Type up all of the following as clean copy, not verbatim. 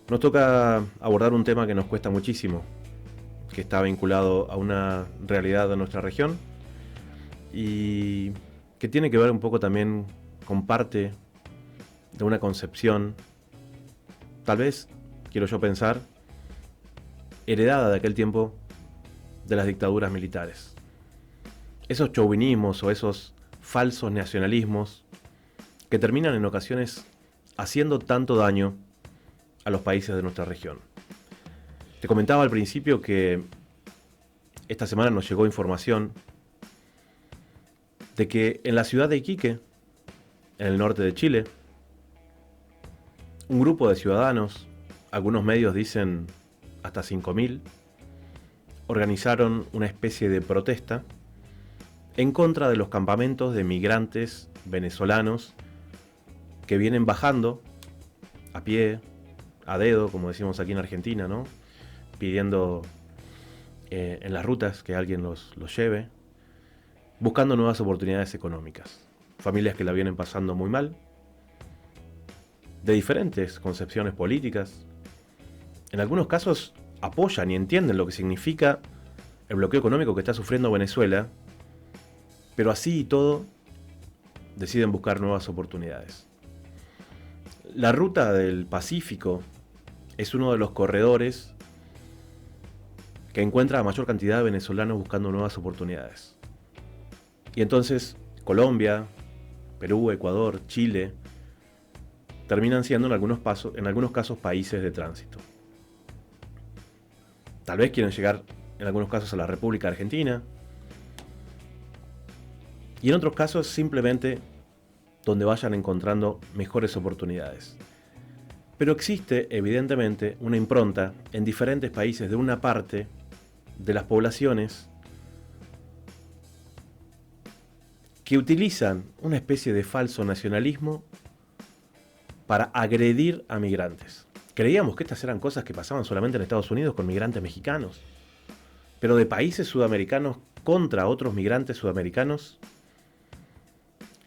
Nos toca abordar un tema que nos cuesta muchísimo, que está vinculado a una realidad de nuestra región y que tiene que ver un poco también con parte de una concepción, tal vez, quiero yo pensar, heredada de aquel tiempo de las dictaduras militares. Esos chauvinismos o esos falsos nacionalismos que terminan en ocasiones haciendo tanto daño a los países de nuestra región. Te comentaba al principio que esta semana nos llegó información de que en la ciudad de Iquique, en el norte de Chile, un grupo de ciudadanos, algunos medios dicen hasta 5.000, organizaron una especie de protesta en contra de los campamentos de migrantes venezolanos que vienen bajando a pie, a dedo, como decimos aquí en Argentina, ¿no? Pidiendo en las rutas que alguien los lleve, buscando nuevas oportunidades económicas. Familias que la vienen pasando muy mal, de diferentes concepciones políticas. En algunos casos apoyan y entienden lo que significa el bloqueo económico que está sufriendo Venezuela, pero así y todo deciden buscar nuevas oportunidades. La ruta del Pacífico es uno de los corredores que encuentra a mayor cantidad de venezolanos buscando nuevas oportunidades. Y entonces Colombia, Perú, Ecuador, Chile terminan siendo en algunos casos países de tránsito. Tal vez quieren llegar en algunos casos a la República Argentina y en otros casos simplemente donde vayan encontrando mejores oportunidades. Pero existe evidentemente una impronta en diferentes países de una parte de las poblaciones que utilizan una especie de falso nacionalismo para agredir a migrantes. Creíamos que estas eran cosas que pasaban solamente en Estados Unidos con migrantes mexicanos, pero de países sudamericanos contra otros migrantes sudamericanos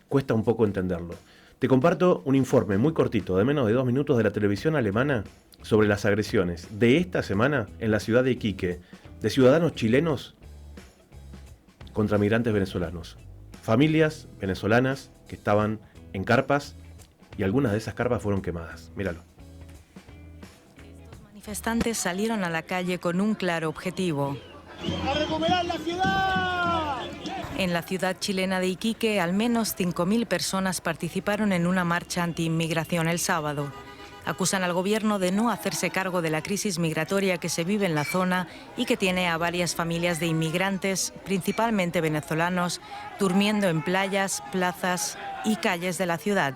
cuesta un poco entenderlo. Te comparto un informe muy cortito, de menos de 2 minutos, de la televisión alemana sobre las agresiones de esta semana en la ciudad de Iquique, de ciudadanos chilenos contra migrantes venezolanos. Familias venezolanas que estaban en carpas y algunas de esas carpas fueron quemadas. Míralo. Estos manifestantes salieron a la calle con un claro objetivo: ¡a recuperar la ciudad! En la ciudad chilena de Iquique, al menos 5.000 personas participaron en una marcha anti-inmigración el sábado. Acusan al gobierno de no hacerse cargo de la crisis migratoria que se vive en la zona y que tiene a varias familias de inmigrantes, principalmente venezolanos, durmiendo en playas, plazas y calles de la ciudad.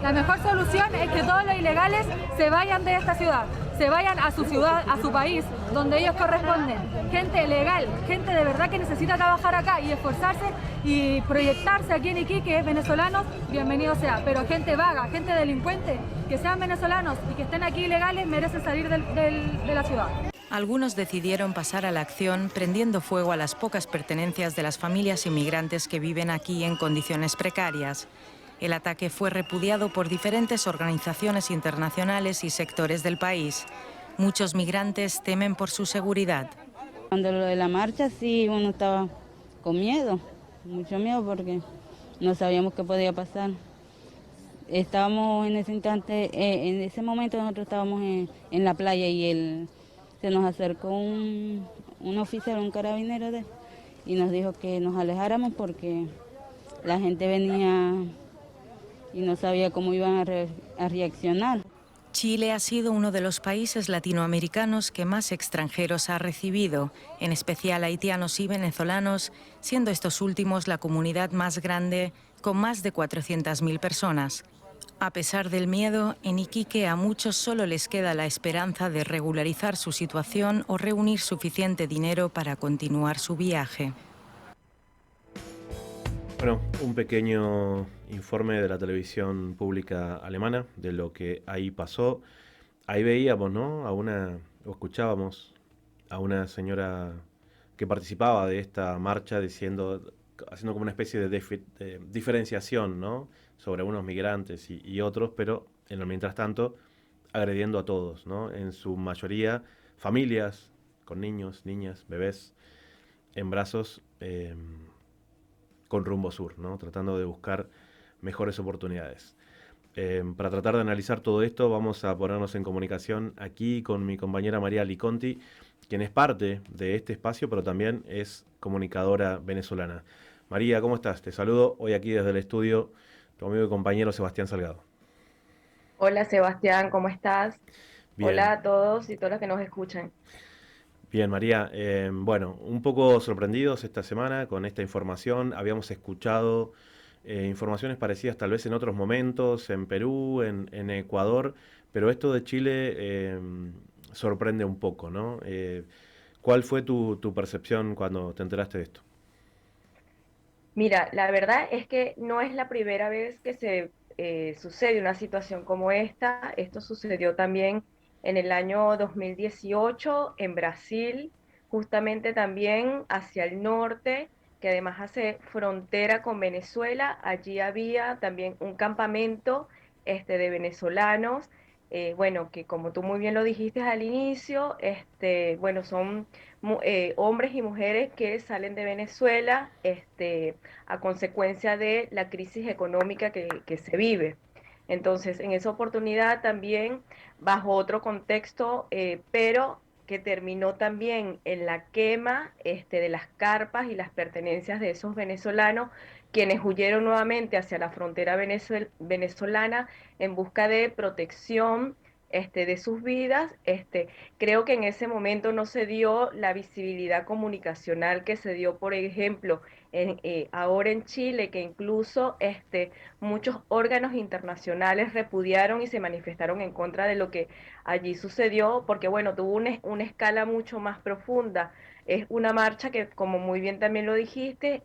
La mejor solución es que todos los ilegales se vayan de esta ciudad, se vayan a su ciudad, a su país, donde ellos corresponden. Gente legal, gente de verdad que necesita trabajar acá y esforzarse y proyectarse aquí en Iquique, venezolanos, bienvenido sea. Pero gente vaga, gente delincuente, que sean venezolanos y que estén aquí ilegales, merecen salir de la ciudad. Algunos decidieron pasar a la acción prendiendo fuego a las pocas pertenencias de las familias inmigrantes que viven aquí en condiciones precarias. El ataque fue repudiado por diferentes organizaciones internacionales y sectores del país. Muchos migrantes temen por su seguridad. Cuando lo de la marcha sí uno estaba con miedo, mucho miedo porque no sabíamos qué podía pasar. Estábamos en ese instante, en ese momento nosotros estábamos en la playa y se nos acercó un oficial, un carabinero y nos dijo que nos alejáramos porque la gente venía y no sabía cómo iban a reaccionar. Chile ha sido uno de los países latinoamericanos que más extranjeros ha recibido, en especial haitianos y venezolanos, siendo estos últimos la comunidad más grande, con más de 400.000 personas. A pesar del miedo, en Iquique a muchos solo les queda la esperanza de regularizar su situación o reunir suficiente dinero para continuar su viaje. Bueno, un pequeño informe de la televisión pública alemana de lo que ahí pasó. Ahí veíamos, ¿no? O escuchábamos a una señora que participaba de esta marcha haciendo como una especie de diferenciación, ¿no? Sobre unos migrantes y otros, pero mientras tanto agrediendo a todos, ¿no? En su mayoría familias con niños, niñas, bebés en brazos con rumbo sur, ¿no? Tratando de buscar mejores oportunidades. Para tratar de analizar todo esto, vamos a ponernos en comunicación aquí con mi compañera María Liconti, quien es parte de este espacio, pero también es comunicadora venezolana. María, ¿cómo estás? Te saludo hoy aquí desde el estudio, tu amigo y compañero Sebastián Salgado. Hola Sebastián, ¿cómo estás? Hola Bien, a todos y todos los que nos escuchan. bien, María. Bueno, un poco sorprendidos esta semana con esta información. Habíamos escuchado informaciones parecidas tal vez en otros momentos, en Perú, en Ecuador, pero esto de Chile sorprende un poco, ¿no? ¿Cuál fue tu percepción cuando te enteraste de esto? Mira, la verdad es que no es la primera vez que se sucede una situación como esta. Esto sucedió también en el año 2018 en Brasil, justamente también hacia el norte, que además hace frontera con Venezuela. Allí había también un campamento de venezolanos. Bueno, que como tú muy bien lo dijiste al inicio, bueno, son hombres y mujeres que salen de Venezuela, a consecuencia de la crisis económica que se vive. Entonces, en esa oportunidad también, bajo otro contexto, pero que terminó también en la quema de las carpas y las pertenencias de esos venezolanos, quienes huyeron nuevamente hacia la frontera venezolana en busca de protección de sus vidas. Creo que en ese momento no se dio la visibilidad comunicacional que se dio, por ejemplo, ahora en Chile, que incluso muchos órganos internacionales repudiaron y se manifestaron en contra de lo que allí sucedió, porque bueno, tuvo una escala mucho más profunda. Es una marcha que, como muy bien también lo dijiste,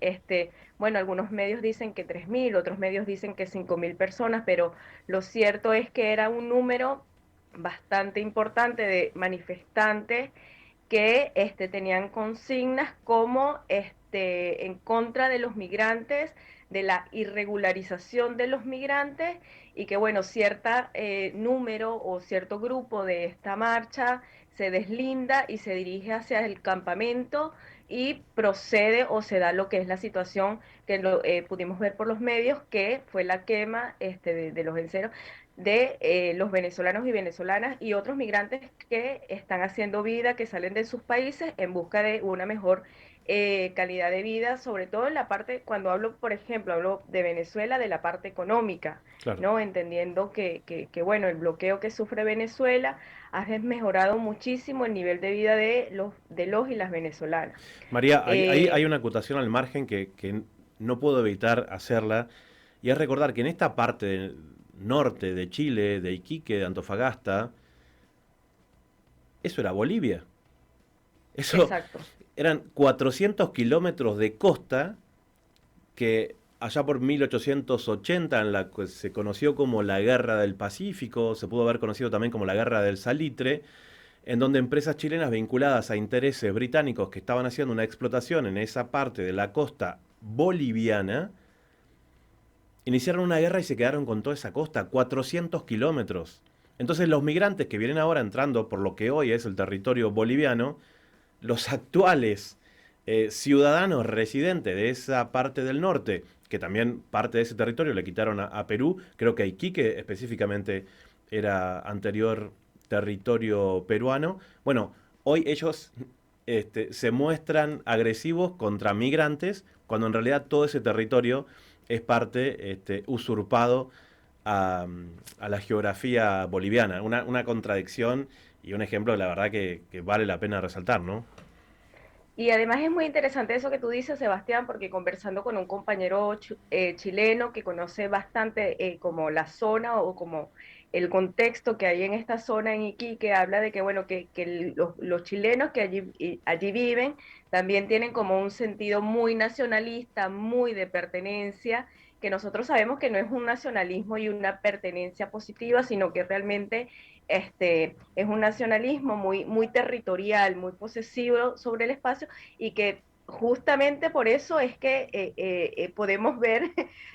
bueno, algunos medios dicen que 3.000, otros medios dicen que 5.000 personas, pero lo cierto es que era un número bastante importante de manifestantes que tenían consignas como en contra de los migrantes, de la irregularización de los migrantes, y que bueno, cierta número o cierto grupo de esta marcha se deslinda y se dirige hacia el campamento y procede o se da lo que es la situación que pudimos ver por los medios, que fue la quema de los enceros de los venezolanos y venezolanas y otros migrantes que están haciendo vida, que salen de sus países en busca de una mejor calidad de vida, sobre todo en la parte, cuando hablo, por ejemplo, hablo de Venezuela, de la parte económica, Claro. ¿no? Entendiendo bueno, el bloqueo que sufre Venezuela ha desmejorado muchísimo el nivel de vida de los y las venezolanas. María, hay Eh, una acotación al margen que no puedo evitar hacerla, y es recordar que en esta parte norte de Chile, de Iquique, de Antofagasta, eso era Bolivia. Eso exacto. eran 400 kilómetros de costa que allá por 1880, en la que se conoció como la Guerra del Pacífico, se pudo haber conocido también como la Guerra del Salitre, en donde empresas chilenas vinculadas a intereses británicos que estaban haciendo una explotación en esa parte de la costa boliviana, iniciaron una guerra y se quedaron con toda esa costa, 400 kilómetros. Entonces los migrantes que vienen ahora entrando por lo que hoy es el territorio boliviano, los actuales ciudadanos residentes de esa parte del norte, que también parte de ese territorio le quitaron a Perú, creo que a Iquique específicamente era anterior territorio peruano. Bueno, hoy ellos se muestran agresivos contra migrantes, cuando en realidad todo ese territorio es parte usurpado a la geografía boliviana. Una contradicción y un ejemplo, la verdad, que vale la pena resaltar, ¿no? Y además es muy interesante eso que tú dices, Sebastián, porque conversando con un compañero chileno que conoce bastante como la zona o como el contexto que hay en esta zona en Iquique, habla de que, bueno, que los chilenos que allí viven también tienen como un sentido muy nacionalista, muy de pertenencia, que nosotros sabemos que no es un nacionalismo y una pertenencia positiva, sino que realmente es un nacionalismo muy, muy territorial, muy posesivo sobre el espacio, y que justamente por eso es que podemos ver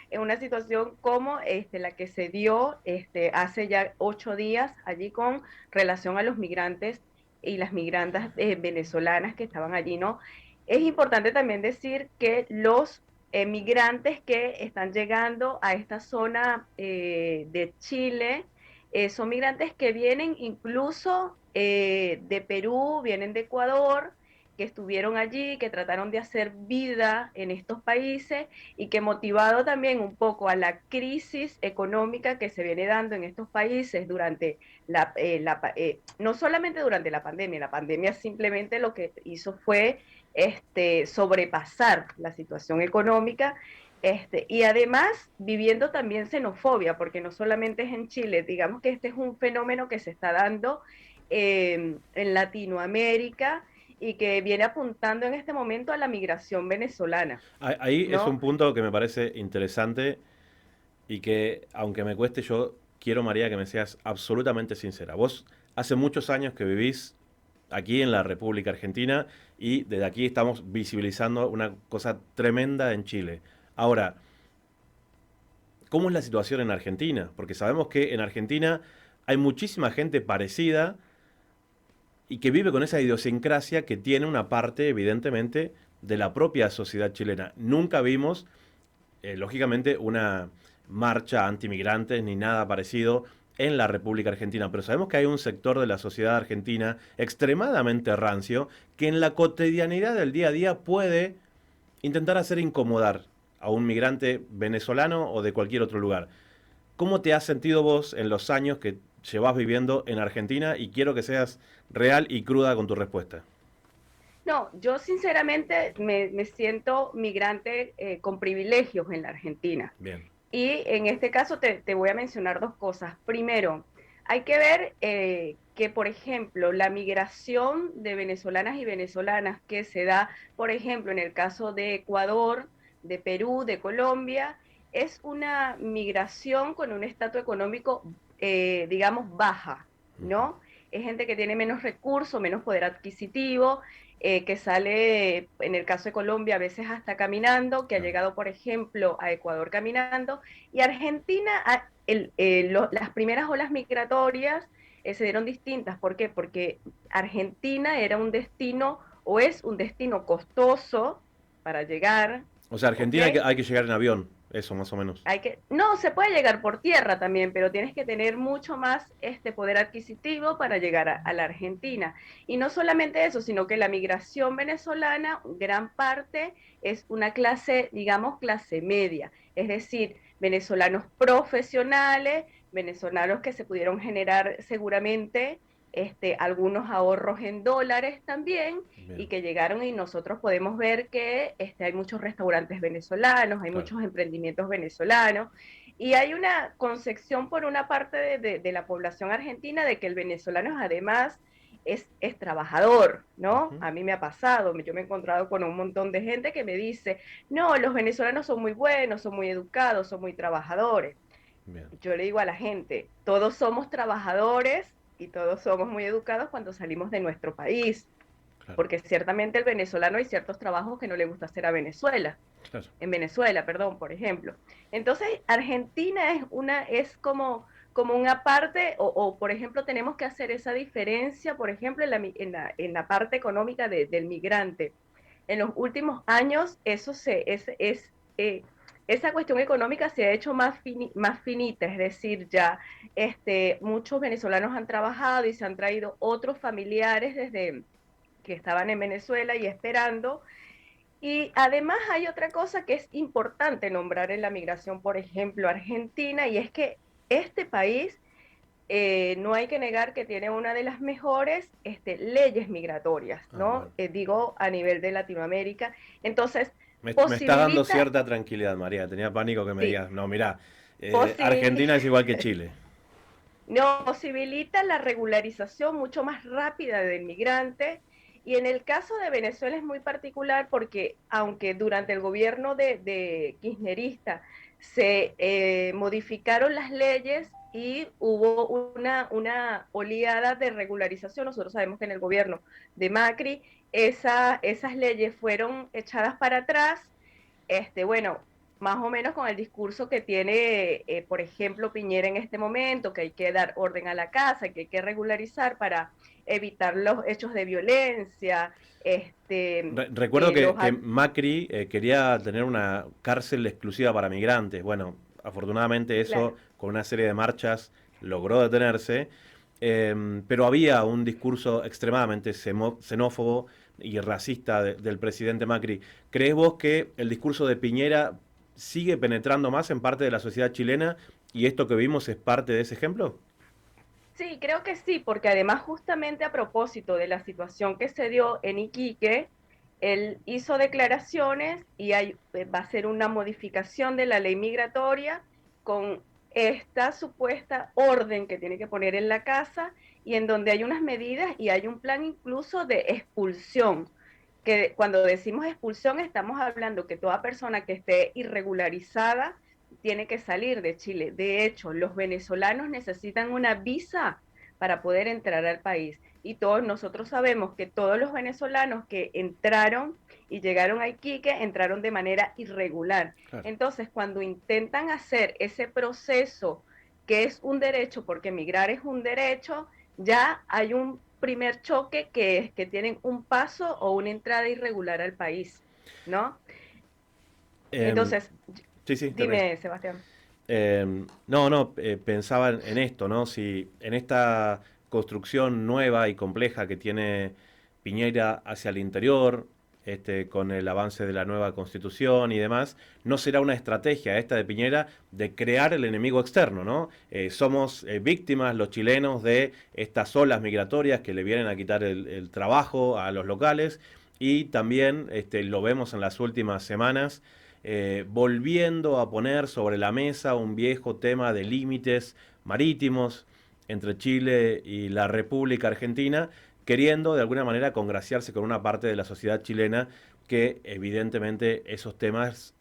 en una situación como la que se dio hace ya 8 días allí con relación a los migrantes y las migrantes venezolanas que estaban allí, ¿no? Es importante también decir que los migrantes que están llegando a esta zona de Chile son migrantes que vienen incluso de Perú, vienen de Ecuador, que estuvieron allí, que trataron de hacer vida en estos países y que motivado también un poco a la crisis económica que se viene dando en estos países durante no solamente durante la pandemia simplemente lo que hizo fue sobrepasar la situación económica y además viviendo también xenofobia, porque no solamente es en Chile, digamos que este es un fenómeno que se está dando en Latinoamérica y que viene apuntando en este momento a la migración venezolana, Ahí es un ¿no? punto que me parece interesante y que, aunque me cueste, yo quiero, María, que me seas absolutamente sincera. Vos hace muchos años que vivís aquí en la República Argentina y desde aquí estamos visibilizando una cosa tremenda en Chile. Ahora, ¿cómo es la situación en Argentina? Porque sabemos que en Argentina hay muchísima gente parecida y que vive con esa idiosincrasia que tiene una parte, evidentemente, de la propia sociedad chilena. Nunca vimos, lógicamente, una marcha antimigrantes ni nada parecido en la República Argentina, pero sabemos que hay un sector de la sociedad argentina extremadamente rancio que en la cotidianidad del día a día puede intentar hacer incomodar a un migrante venezolano o de cualquier otro lugar. ¿Cómo te has sentido vos en los años que llevas viviendo en Argentina? Y quiero que seas real y cruda con tu respuesta. No, yo sinceramente me siento migrante con privilegios en la Argentina. Bien. Y en este caso te voy a mencionar dos cosas. Primero, hay que ver que, por ejemplo, la migración de venezolanas y venezolanas que se da, por ejemplo, en el caso de Ecuador, de Perú, de Colombia, es una migración con un estatus económico, digamos, baja, ¿no? Es gente que tiene menos recursos, menos poder adquisitivo, que sale, en el caso de Colombia, a veces hasta caminando, que ha Claro. llegado, por ejemplo, a Ecuador caminando, y Argentina, las primeras olas migratorias se dieron distintas. ¿Por qué? Porque Argentina era un destino o es un destino costoso para llegar, O sea, ¿ok? Argentina hay que llegar en avión, eso más o menos. No, se puede llegar por tierra también, pero tienes que tener mucho más poder adquisitivo para llegar a la Argentina. Y no solamente eso, sino que la migración venezolana, gran parte, es una clase, digamos, clase media. Es decir, venezolanos profesionales, venezolanos que se pudieron generar seguramente algunos ahorros en dólares también, y Bien, que llegaron, y nosotros podemos ver que hay muchos restaurantes venezolanos, hay claro. muchos emprendimientos venezolanos, y hay una concepción por una parte de la población argentina de que el venezolano además es trabajador, ¿no? Ujú. A mí me ha pasado, yo me he encontrado con un montón de gente que me dice, no, los venezolanos son muy buenos, son muy educados, son muy trabajadores. Bien, Yo le digo a la gente, todos somos trabajadores y todos somos muy educados cuando salimos de nuestro país, claro, porque ciertamente el venezolano hay ciertos trabajos que no le gusta hacer a Venezuela, claro. en Venezuela, perdón, por ejemplo. Entonces, Argentina es como una parte, por ejemplo, tenemos que hacer esa diferencia, por ejemplo, en la parte económica del migrante. En los últimos años, esa cuestión económica se ha hecho más finita, es decir, ya muchos venezolanos han trabajado y se han traído otros familiares desde que estaban en Venezuela y esperando. Y además hay otra cosa que es importante nombrar en la migración, por ejemplo, Argentina, y es que este país, no hay que negar que tiene una de las mejores leyes migratorias, Ah, ¿no? bueno. Digo, a nivel de Latinoamérica. Entonces, Me está dando posibilita, cierta tranquilidad, María. Tenía pánico que me sí, digas, no, mirá, posi- Argentina es igual que Chile. no, posibilita la regularización mucho más rápida del migrante. Y en el caso de Venezuela es muy particular porque aunque durante el gobierno de kirchnerista se modificaron las leyes, y hubo una oleada de regularización. Nosotros sabemos que en el gobierno de Macri esas leyes fueron echadas para atrás, bueno, más o menos con el discurso que tiene, por ejemplo, Piñera en este momento, que hay que dar orden a la casa, que hay que regularizar para evitar los hechos de violencia. Recuerdo que Macri quería tener una cárcel exclusiva para migrantes. Bueno, afortunadamente eso, Claro. con una serie de marchas, logró detenerse. Pero había un discurso extremadamente xenófobo y racista del presidente Macri. ¿Crees vos que el discurso de Piñera sigue penetrando más en parte de la sociedad chilena y esto que vimos es parte de ese ejemplo? Sí, creo que sí, porque además justamente a propósito de la situación que se dio en Iquique, él hizo declaraciones y va a ser una modificación de la ley migratoria con esta supuesta orden que tiene que poner en la casa y en donde hay unas medidas y hay un plan incluso de expulsión, que cuando decimos expulsión estamos hablando que toda persona que esté irregularizada tiene que salir de Chile. De hecho, los venezolanos necesitan una visa para poder entrar al país. Y todos nosotros sabemos que todos los venezolanos que entraron y llegaron a Iquique entraron de manera irregular. Claro. Entonces, cuando intentan hacer ese proceso que es un derecho, porque emigrar es un derecho, ya hay un primer choque que es que tienen un paso o una entrada irregular al país, ¿no? Em, Entonces, sí, sí, termina. dime, Sebastián. Pensaba en esto, ¿no? Si en esta construcción nueva y compleja que tiene Piñera hacia el interior, con el avance de la nueva constitución y demás, no será una estrategia esta de Piñera de crear el enemigo externo, ¿no? Somos víctimas los chilenos de estas olas migratorias que le vienen a quitar el trabajo a los locales y también lo vemos en las últimas semanas volviendo a poner sobre la mesa un viejo tema de límites marítimos entre Chile y la República Argentina, queriendo de alguna manera congraciarse con una parte de la sociedad chilena que evidentemente esos temas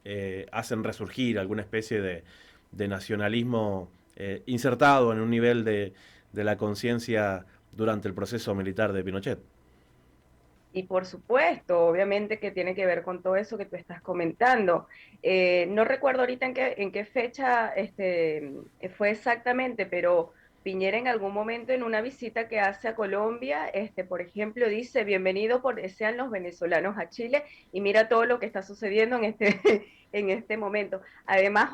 hacen resurgir alguna especie de nacionalismo insertado en un nivel de la conciencia durante el proceso militar de Pinochet. Y por supuesto, obviamente que tiene que ver con todo eso que tú estás comentando. No recuerdo ahorita en qué fecha fue exactamente, pero Piñera en algún momento en una visita que hace a Colombia, por ejemplo, dice, bienvenidos sean los venezolanos a Chile y mira todo lo que está sucediendo en este momento. Además,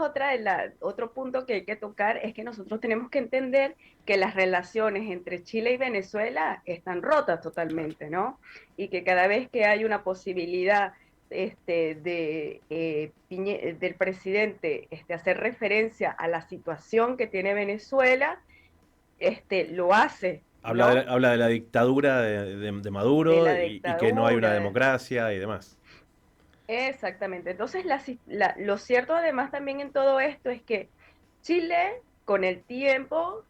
otro punto que hay que tocar es que nosotros tenemos que entender que las relaciones entre Chile y Venezuela están rotas totalmente, ¿no? Y que cada vez que hay una posibilidad del presidente hacer referencia a la situación que tiene Venezuela, lo hace, ¿no? Habla de la dictadura de De Maduro la y que no hay una dictadura. democracia y demás. Exactamente. Entonces, lo cierto además también en todo esto es que Chile, con el tiempo,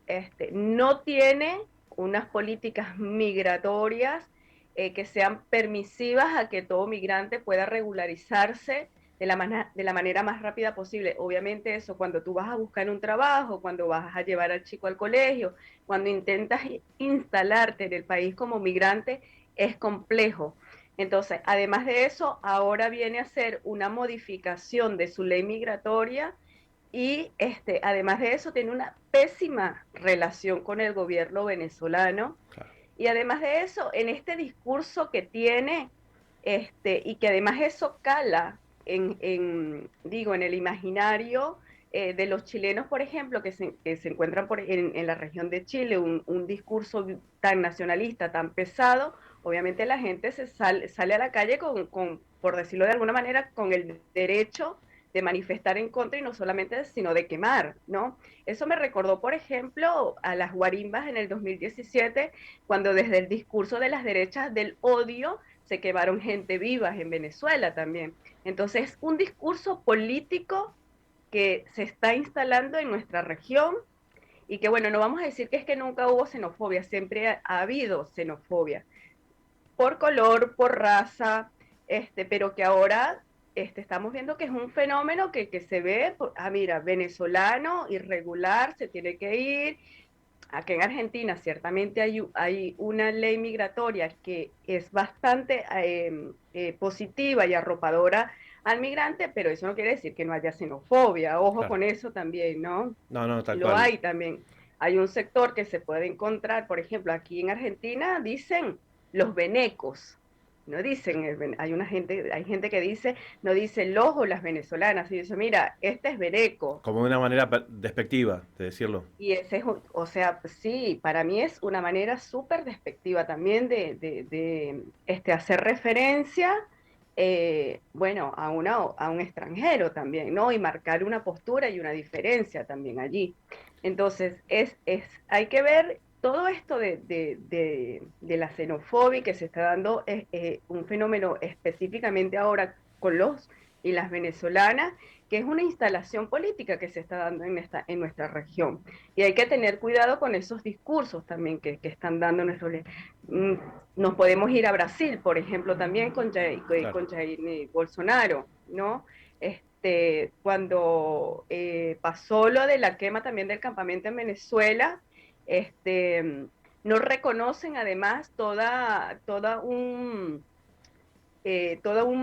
no tiene unas políticas migratorias que sean permisivas a que todo migrante pueda regularizarse de la manera más rápida posible. Obviamente eso, cuando tú vas a buscar un trabajo, cuando vas a llevar al chico al colegio, cuando intentas instalarte en el país como migrante, es complejo. Entonces, además de eso, ahora viene a ser una modificación de su ley migratoria y además de eso tiene una pésima relación con el gobierno venezolano. Claro. Y además de eso, en este discurso que tiene, y que además eso cala digo, en el imaginario de los chilenos, por ejemplo, que se encuentran en la región de Chile, un discurso tan nacionalista, tan pesado, obviamente la gente sale a la calle por decirlo de alguna manera, con el derecho de manifestar en contra y no solamente, sino de quemar, ¿no? Eso me recordó, por ejemplo, a las guarimbas en el 2017, cuando desde el discurso de las derechas del odio se quemaron gente vivas en Venezuela también. Entonces, un discurso político que se está instalando en nuestra región y que, bueno, no vamos a decir que es que nunca hubo xenofobia, siempre ha habido xenofobia, por color, por raza, pero que ahora estamos viendo que es un fenómeno que se ve, mira, venezolano, irregular, se tiene que ir. Aquí en Argentina ciertamente hay una ley migratoria que es bastante positiva y arropadora al migrante, pero eso no quiere decir que no haya xenofobia. Ojo Claro. con eso también, ¿no? No, no, tal Lo cual. hay también. Hay un sector que se puede encontrar, por ejemplo, aquí en Argentina dicen los venecos, no dicen, hay gente que dice, no dice los o las venezolanas, y dice, mira, este es veneco, Como de una manera despectiva de decirlo. y ese es, o sea, sí, para mí es una manera súper despectiva también de hacer referencia, bueno, a un extranjero también, ¿no? Y marcar una postura y una diferencia también allí. Entonces, hay que ver todo esto de la xenofobia que se está dando, es un fenómeno específicamente ahora con los y las venezolanas, que es una instalación política que se está dando en nuestra región. Y hay que tener cuidado con esos discursos también que están dando nuestros líderes. Nos podemos ir a Brasil, por ejemplo, también Claro. con Jair Bolsonaro, ¿no? Cuando pasó lo de la quema también del campamento en Venezuela, no reconocen además todo un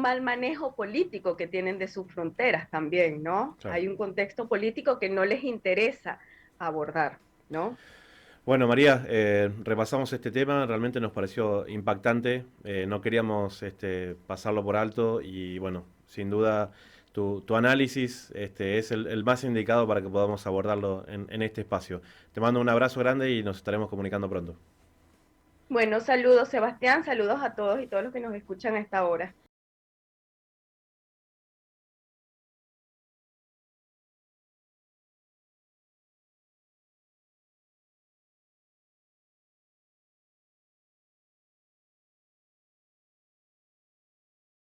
mal manejo político que tienen de sus fronteras también, ¿no? Claro. Hay un contexto político que no les interesa abordar, ¿no? Bueno, María, repasamos este tema, realmente nos pareció impactante, no queríamos pasarlo por alto y bueno, sin duda tu análisis es el más indicado para que podamos abordarlo en este espacio. Te mando un abrazo grande y nos estaremos comunicando pronto. Bueno, saludos Sebastián, saludos a todos y todos los que nos escuchan a esta hora.